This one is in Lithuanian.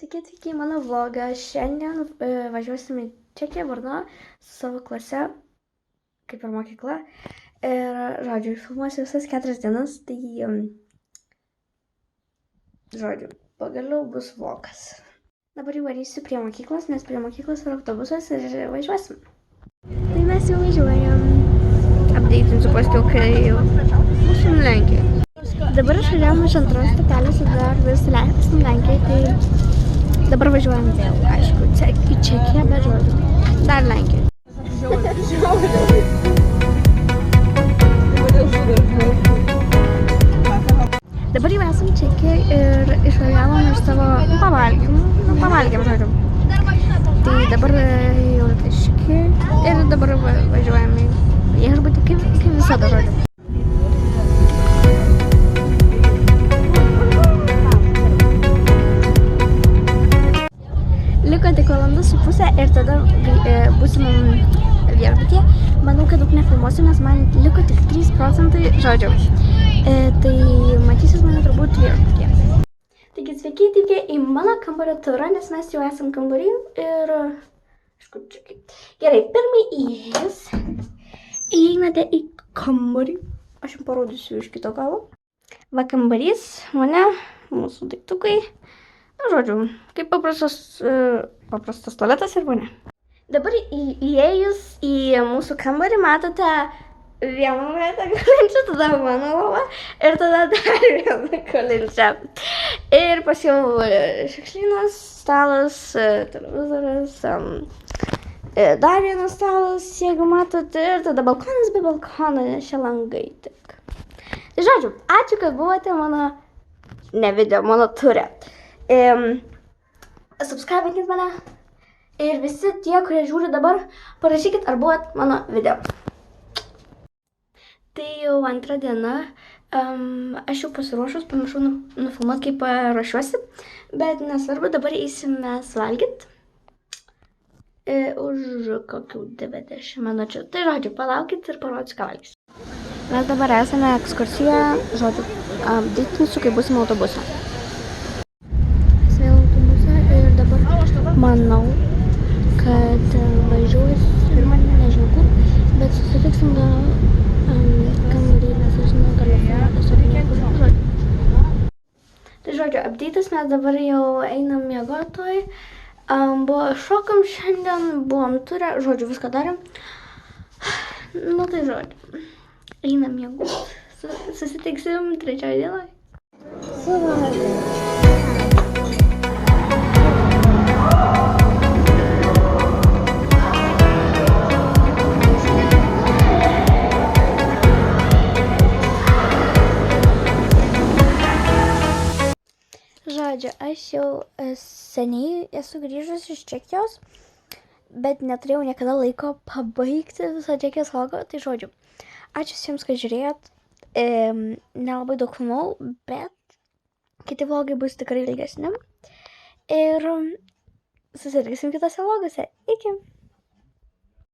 Sveiki atvykę į mano vlogą. Šiandien važiuosime į Čekiją, Brno su savo klase, kaip ir mokykla. Ir, žodžiu, filmuosiu visas 4 dienas, tai, žodžiu, pagaliau bus vlogas. Dabar jau varysiu prie mokyklos, nes prie mokyklos yra autobusas ir važiuosim. Tai mes jau važiuojam. Apdeitinsiu paskiau, kai jau būsim Lenkijoje. Dabar išvažiavom iš antros stotelės ir dar vis esam Lenkijoje, tai dabar važiuojam vėl, aišku, į Čekiją, bet žodžiu, dar Lenkijoje. Dabar jau esam Čekijoje ir išvažiavom iš savo pavalgėm, žodžiu. Tai dabar jau Čekijoje ir dabar važiuojam į viešbutį, kaip visada, žodžiu. Liko tik 1,5 valandos ir tada būsim viešbutyje. Manau, kad daug nefilmuosiu, nes man liko tik 3%, žodžiu. Tai matysis mane turbūt viešbutyje. Taigi sveiki atvykę į mano kambario turą, nes mes jau esam kambarį ir... Gerai, pirmai įėjus. Įeinate į kambarį. Aš jums parodysiu iš kito galo. Va kambarys, mane, mūsų daiktukai. Žodžiu, kaip paprastas tualetas ir vonia. Dabar įėjus į mūsų kambarį matote vieną vietą gulinčią, tada mano lova ir tada dar vieną gulinčią. Ir pas jau šiukšlynas, stalas, televizorius, dar vienas stalas, jeigu matote, ir tada balkonas be balkono, šie langai tik. Tai žodžiu, ačiū, kad buvote mano, mano ture. Subscribinkit mane ir visi tie, kurie žiūri dabar, parašykit, ar buvot mano video. Tai jau antra diena, aš jau pasiruošus, pamiršau nufilmuoti, kaip ruošiuosi, bet nesvarbu, dabar eisime valgyt už kokių 90 minučių. Tai žodžiu, palaukit ir parodysiu, ką valgysiu. Mes dabar esame ekskursijoje, žodžiu, dėtinsiu, kai būsim autobuse. Manau, kad važiuosiu ir man nežinau kur, bet susitiksim gal kambarį, nes aš negaliu tiesiog niekur žodžiu. Tai žodžiu, apdeitas mes dabar jau einam miegotoj. Šokam šiandien, buvom ture, žodžiu, viską darėm. Nu tai žodžiu, einam miegot. Susitiksim 3 dienoj. Žodžiu, aš jau seniai esu grįžus iš Čekijos, bet neturėjau niekada laiko pabaigti visą Čekijos vlogą. Tai žodžiu, ačiū visiems, kad žiūrėjot. Nelabai daug filmavau, bet kiti vlogai bus tikrai ilgesni. Ir susitiksim kitose vloguose. Iki!